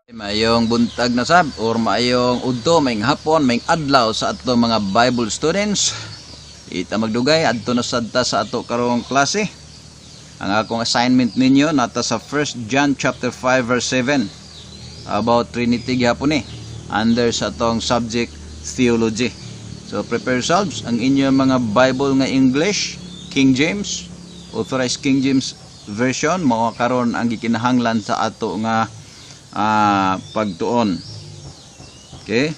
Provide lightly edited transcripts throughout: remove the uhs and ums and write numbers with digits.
Mayong buntag na sab or mayong udto, mayong hapon, mayong adlaw sa ato mga Bible students. Ita magdugay adto na sadta sa ato karong klase. Ang akong assignment ninyo nata sa 1 John chapter 5 verse 7 about Trinity gyapon under sa atong subject Theology. So prepare yourselves. Ang inyong mga Bible nga English, King James, Authorized King James version mao karon ang gikinahanglan sa ato nga pagtuon. Okay?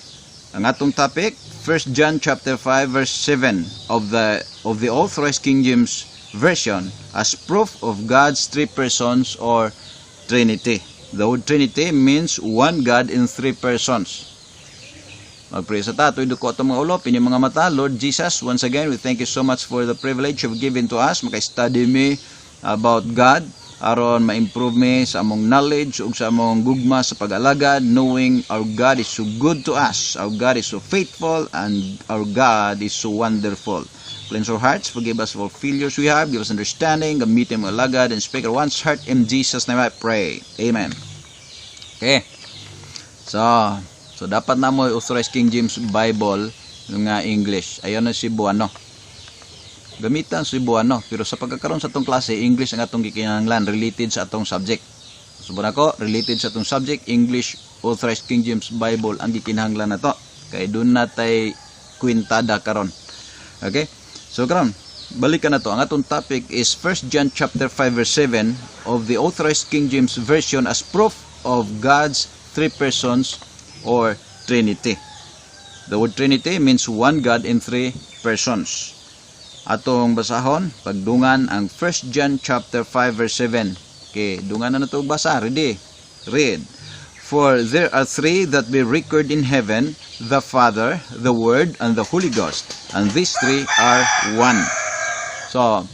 Ang atong topic, 1 John chapter 5 verse 7 of the Authorized King James version as proof of God's three persons or Trinity. The word Trinity means one God in three persons. Magpray sa tato, iduko itong mga ulo, pinyong mga mata. Lord Jesus, once again, we thank you so much for the privilege you've given to us. Maka-study me about God, aron ma-improve me sa among knowledge ug sa among gugma sa pag-alagad, knowing our God is so good to us, our God is so faithful, and our God is so wonderful. Cleanse our hearts, forgive us for failures we have, give us understanding, gamit ang alagad, and speak our one's heart. In Jesus' name I pray. Amen. Okay. So dapat na mo Authorized King James Bible nga English. Ayon na Cebuano. Gamitan Cebuano, pero sa pagkakaroon sa atong klase, English ang atong gikinahanglan related sa atong subject. Subukan ako, related sa atong subject, English Authorized King James Bible ang gikinahanglan nato. Kay doon natay kwintada karon. Okay? So karon, balikan na to. Ang atong topic is 1 John chapter 5 verse 7 of the Authorized King James version as proof of God's three persons or Trinity. The word Trinity means one God in three persons. Atong basahon, pagdungan ang 1 John chapter 5 verse 7. Okay, dungan na nato basa. Ready? Read. For there are three that be recorded in heaven, the Father, the Word, and the Holy Ghost. And these three are one. So,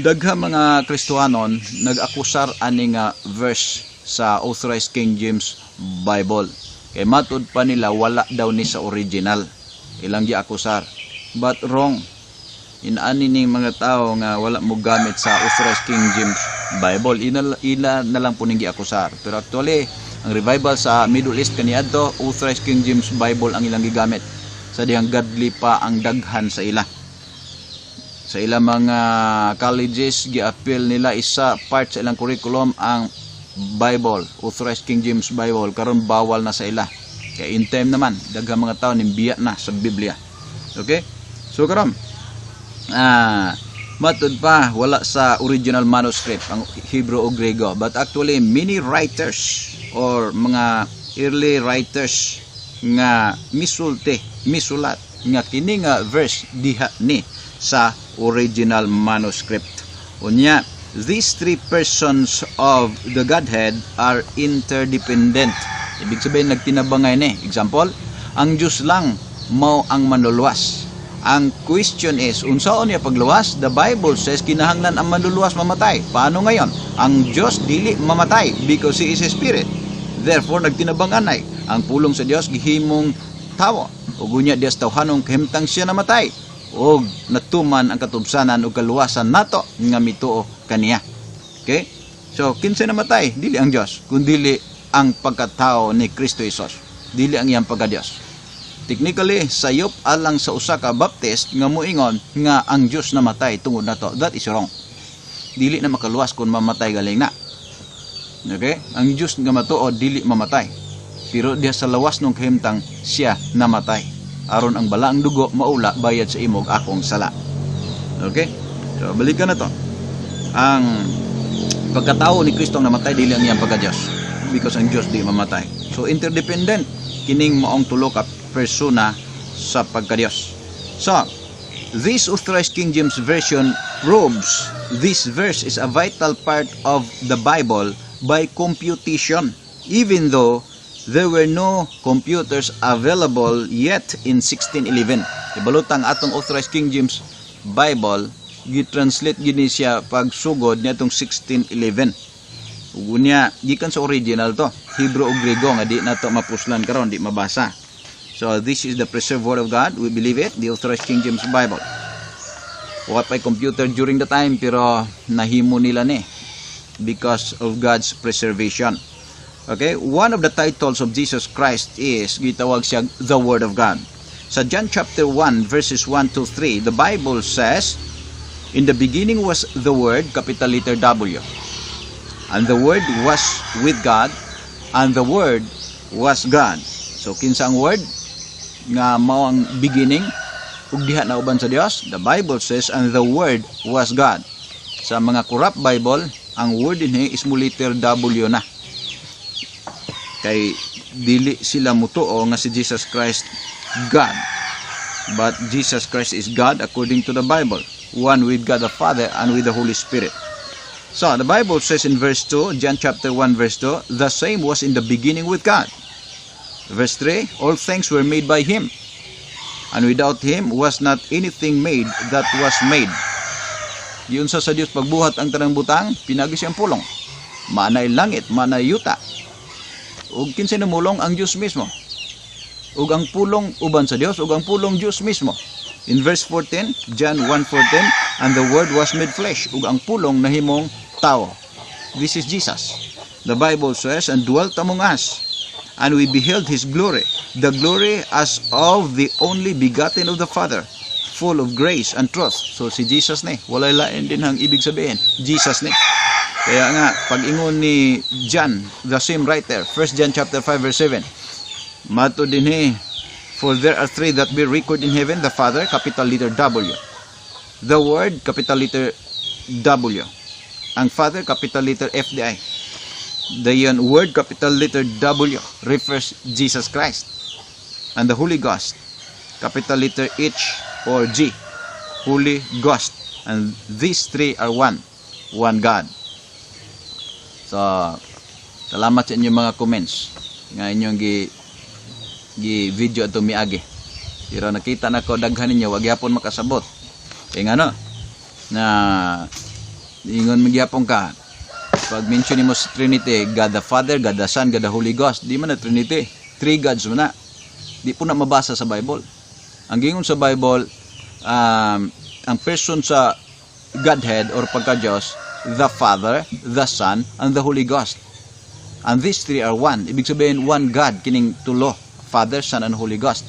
daghang mga Kristohanon nag-akusar ani nga verse sa Authorized King James Bible. Kay matud pa nila wala daw ni sa original. Ilang gi-akusar. But wrong. Inaani ning mga tao nga wala mo gamit sa Authorized King James Bible, ila na lang po ning giakusar. Pero actually, ang revival sa Middle East kaniadto, Authorized King James Bible ang ilang gigamit. Sa dihang godly pa ang daghan sa ila. Sa ilang mga colleges, gi-appeal nila isa part sa ilang curriculum ang Bible, Authorized King James Bible, karon bawal na sa ila. Kaya in time naman, daghang mga tao nimbiya na sa Biblia. Okay? So karon, matud pa wala sa original manuscript ang Hebrew o Grego, but actually many writers or mga early writers nga misulat nga kini nga verse diha ni sa original manuscript. Unya, these three persons of the Godhead are interdependent. Ibig sabihin nagtinabangay ni. Example, ang Diyos lang mao ang manluluwas. Ang question is, unsaon niya pagluwas? The Bible says, kinahanglan ang manluluwas mamatay. Paano ngayon? Ang Diyos dili mamatay because He is a Spirit. Therefore, nagtinabanganay. Ang pulong sa Diyos, gihimong tawo. O gunya Diyos tawhanong kahimtang siya namatay. O natuman ang katubsanan o kaluwasan nato nga mituo kaniya. Okay? So, kinsa namatay? Dili ang Diyos. Kundili ang pagkatao ni Kristo Jesus. Dili ang iyang pagka-Diyos. Technically, sayop alang sa usa ka Baptist nga moingon nga ang Dios namatay tungod nato. That is wrong. Dili na makaluwas kung mamatay galing na. Okay? Ang Dios nga matuod dili mamatay. Pero diha sa lawas ng kahimtang siya namatay. Aron ang balaang dugo maula bayad sa imong akong sala. Okay? So balikan na to. Ang pagkatao ni Kristo namatay dili ang iyang pagka-Dios. Because ang Dios di mamatay. So interdependent kining maong tulo ka persona sa pagka-Diyos. So, this Authorized King James Version proves this verse is a vital part of the Bible by computation, even though there were no computers available yet in 1611. Ibalutang atong Authorized King James Bible, gitranslate gini siya pagsugod niya itong 1611. Ugunya, gikan sa original to, Hebrew o Grego, nga di na to mapuslan karon, di mabasa. So, this is the preserved Word of God. We believe it, the Authorized King James Bible. Wala pa'y computer during the time, pero nahimo nila ni because of God's preservation. Okay, one of the titles of Jesus Christ is gitawag siya the Word of God. Sa John chapter 1 verses 1 to 3, the Bible says, in the beginning was the Word, capital letter W. And the Word was with God, and the Word was God. So kinsa ang Word nga mao ang beginning ug diha na uban sa Dios? The Bible says, and the Word was God. Sa mga corrupt Bible, ang word dinhi is mo letter W na. Kay dili sila mutuo nga si Jesus Christ God. But Jesus Christ is God according to the Bible. One with God the Father and with the Holy Spirit. So, the Bible says in verse 2, John chapter 1 verse 2, the same was in the beginning with God. Verse 3, all things were made by Him. And without Him was not anything made that was made. Yun sa Diyos pagbuhat ang tanang butang, pinagi siyang pulong. Manay langit, manay yuta. Ug kinsa namulong ang Diyos mismo. Ug ang pulong uban sa Dios, ug ang pulong Diyos mismo. In verse 14, John 1:14, and the Word was made flesh, ug ang pulong nahimong tao. This is Jesus. The Bible says, and dwelt among us, and we beheld His glory, the glory as of the only begotten of the Father, full of grace and truth. So si Jesus ni, walay lain din ang ibig sabihin, Jesus ni. Kaya nga, pag-ingon ni John, the same writer, 1 John chapter 5 verse 7, mato din for there are three that be recorded in heaven, the Father, capital letter W. The Word, capital letter W. Ang Father, capital letter FDI. The Word, capital letter W, refers Jesus Christ. And the Holy Ghost, capital letter H or G, Holy Ghost. And these three are one God. So, salamat sa inyong mga comments nga inyong video ato miagi. Pero nakita na ko daghan ninyo wag yapon makasabot. Kaya nga no, na ingon magyapon ka pag mention nimo sa Trinity, God the Father, God the Son, God the Holy Ghost, di man na Trinity, three gods man na. Di po na mabasa sa Bible. Ang gingon sa Bible, ang person sa Godhead or pagka-Diyos, the Father, the Son, and the Holy Ghost. And these three are one. Ibig sabihin, one God, kining tulo, Father, Son, and Holy Ghost.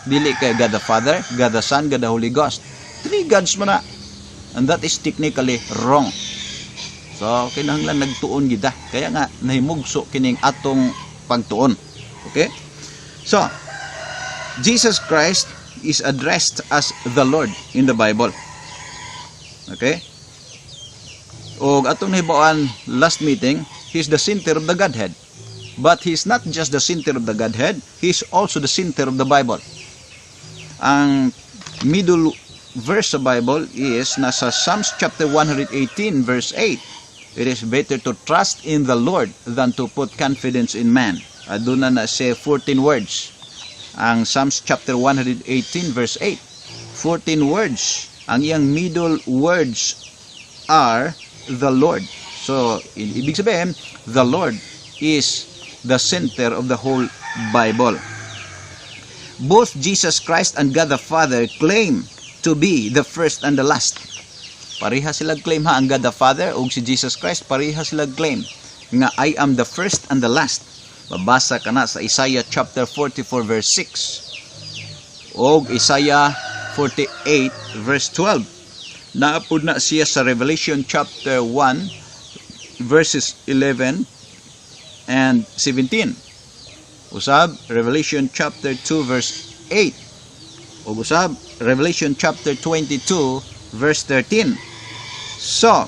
Dili kay God the Father, God the Son, God the Holy Ghost. Three gods man na. And that is technically wrong. So, kinahanglan nagtuon gida. Kaya nga, nahimugso kining atong pagtuon. Okay? So, Jesus Christ is addressed as the Lord in the Bible. Okay? O atong nahibawaan last meeting, He's the center of the Godhead. But He's not just the center of the Godhead, He's also the center of the Bible. Ang middle verse sa Bible is nasa Psalms chapter 118 verse 8. It is better to trust in the Lord than to put confidence in man. Aduna na say 14 words. Ang Psalms chapter 118 verse 8. 14 words. Ang iyang middle words are the Lord. So, ibig sabihin, the Lord is the center of the whole Bible. Both Jesus Christ and God the Father claim to be the first and the last. Pareha sila claim ha, ang God the Father o si Jesus Christ, pareha sila claim nga I am the first and the last. Babasa ka na sa Isaiah chapter 44 verse 6 o Isaiah 48 verse 12. Naapod na siya sa Revelation chapter 1 verses 11 and 17. Usab Revelation chapter 2 verse 8. O usab Revelation chapter 22 verse 13. So,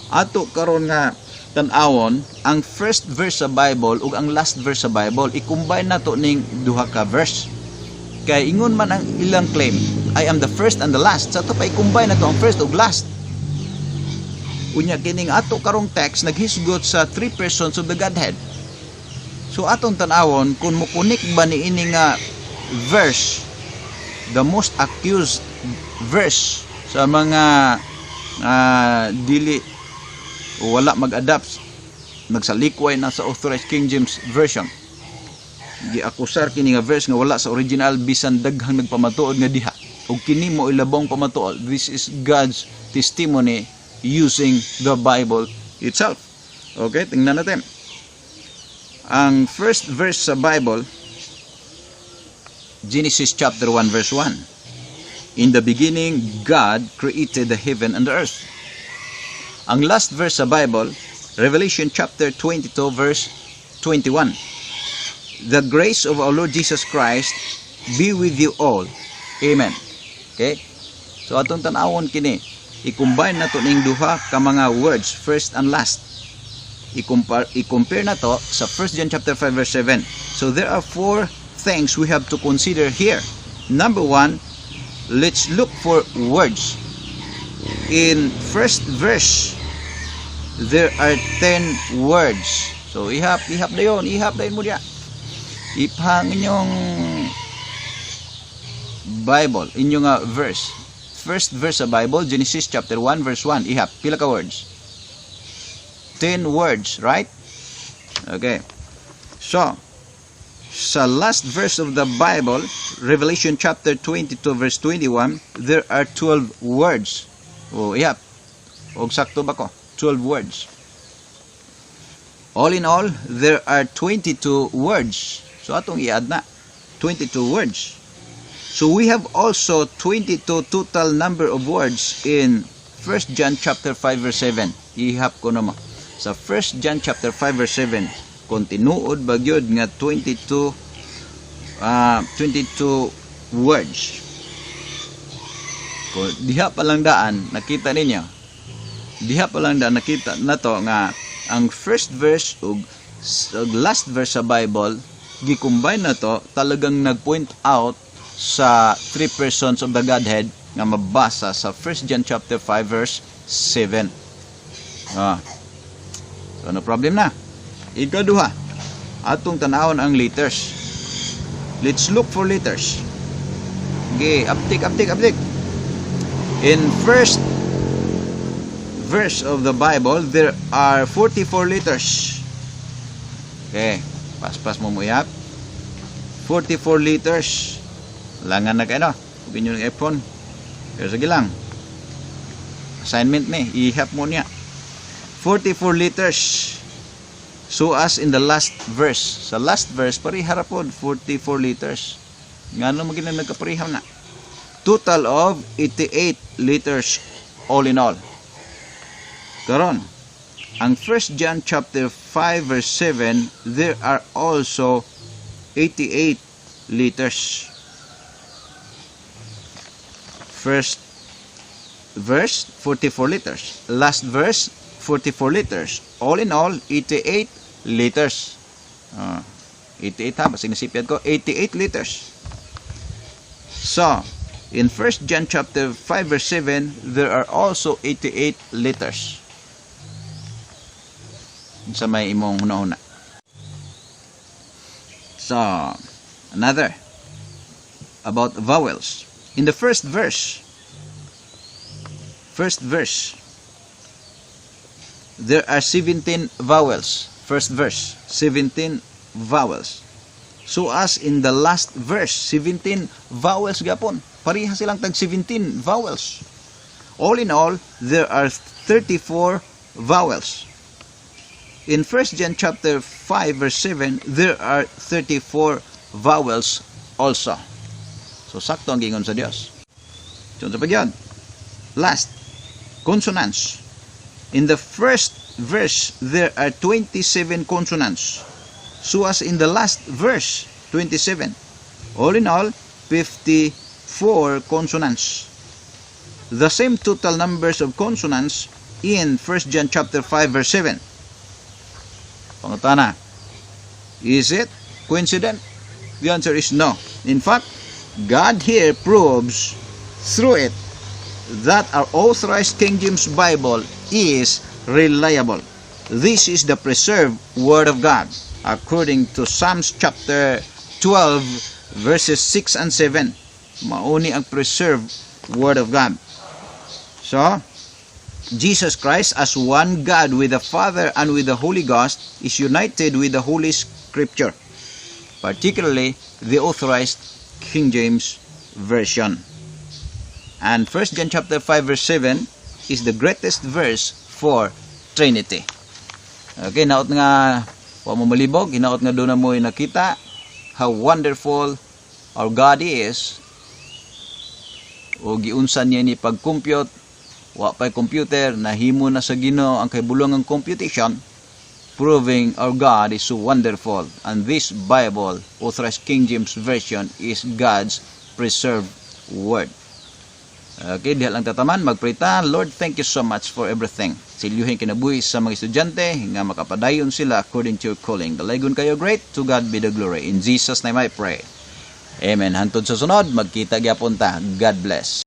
ato karon nga tan-awon ang first verse sa Bible ug ang last verse sa Bible, i-combine nato ning duha ka verse. Kay ingon man ang ilang claim, I am the first and the last. Sa to pa i-combine nato ang first ug last. Unya kining ato karong text naghisgot sa three persons of the Godhead. So atong tan-awon kung mukunik ba ni ini nga verse, the most accused verse sa mga dili o wala mag-adapt, nagsalikway na sa Authorized King James Version. Giakusar kini nga verse nga wala sa original bisan daghang nagpamatuod nga diha. Ug kini mo ilabong pamatuod. This is God's testimony using the Bible itself. Okay, tingnan natin. Ang first verse sa Bible, Genesis chapter 1 verse 1. In the beginning, God created the heaven and the earth. Ang last verse sa Bible, Revelation chapter 22 verse 21. The grace of our Lord Jesus Christ be with you all. Amen. Okay? So atong tanawon kini, i-combine nato ning duha ka mga words, first and last. I-compare na to sa 1 John chapter 5 verse 7. So there are four things we have to consider here. Number one, let's look for words. In first verse, there are 10 words. So ihap dayon mo diya. Ipang inyong Bible, inyong verse. First verse sa Bible, Genesis chapter 1 verse 1. Ihap, pila ka words? 10 words, right? Okay. So, sa last verse of the Bible, Revelation chapter 22 verse 21, there are 12 words. Oh, ihap. Og sakto ba ko? 12 words. All in all, there are 22 words. So atong i-add na 22 words. So we have also 22 total number of words in 1 John chapter 5 verse 7. Ihap ko na mo. Sa 1 John chapter 5 verse 7, kung tinuod ba gyud nga 22 words. Kung diha pa lang daan, nakita ninyo. Diha pa lang daan nakita na to nga ang first verse ug last verse sa Bible gi-combine na to, talagang nag-point out sa three persons of the Godhead nga mabasa sa 1 John chapter 5 verse 7. So no problem na. Ikaduha, atong tanawon ang letters. Let's look for letters. Okay, uptick. In first verse of the Bible, there are 44 letters. Okay, pas mo uyap. 44 letters. Langan na kayo, no? Hugin nyo ng iPhone. Pero sige lang. Assignment ni, ihap mo niya. 44 letters. So as in the last verse. Sa last verse, parihara po, 44 letters. Nga no magiging nagkapariham na. Total of 88 letters all in all. Karon, ang 1 John chapter 5 verse 7, there are also 88 letters. First verse, 44 letters. Last verse, 44 letters. All in all, 88 letters. 88 ha, basig nasipyad ko, 88 letters. So, in 1 John chapter 5 verse 7, there are also 88 letters. Sa may imong huna-huna. So, another about vowels. In the first verse, there are 17 vowels. First verse, 17 vowels. So as in the last verse, 17 vowels gapon. Pareha silang tag 17 vowels. All in all, there are 34 vowels. In 1 John chapter 5 verse 7, there are 34 vowels also. So sakto ang gingon sa Dios. So sa pagyan. Last, consonants. In the first verse, there are 27 consonants. So as in the last verse, 27. All in all, 54 consonants. The same total numbers of consonants in 1 John chapter 5 verse 7. Pangutana, is it coincident? The answer is no. In fact, God here proves through it that our authorized King James Bible is reliable. This is the preserved Word of God, according to Psalms chapter 12, verses 6 and 7. Mauni ang preserved Word of God. So, Jesus Christ as one God with the Father and with the Holy Ghost is united with the Holy Scripture, particularly the authorized King James Version. And 1 John chapter 5 verse 7 is the greatest verse for Trinity. Okay, naot nga Wa mo malibog, hinaot nga doon na mo nakita how wonderful our God is. O giunsan niya ni pag-compute, wa pa'y computer, nahimo na sa Ginoo ang kahibulong computation, proving our God is so wonderful. And this Bible, Authorized King James Version, is God's preserved word. Okay, diha lang tataman, magprita. Lord, thank you so much for everything. Silyuhin kinabuhi sa mga estudyante, nga makapadayon sila according to your calling. Dalaygon kayo great, to God be the glory. In Jesus' name I pray. Amen. Hantod sa sunod, magkita gyapon ta. God bless.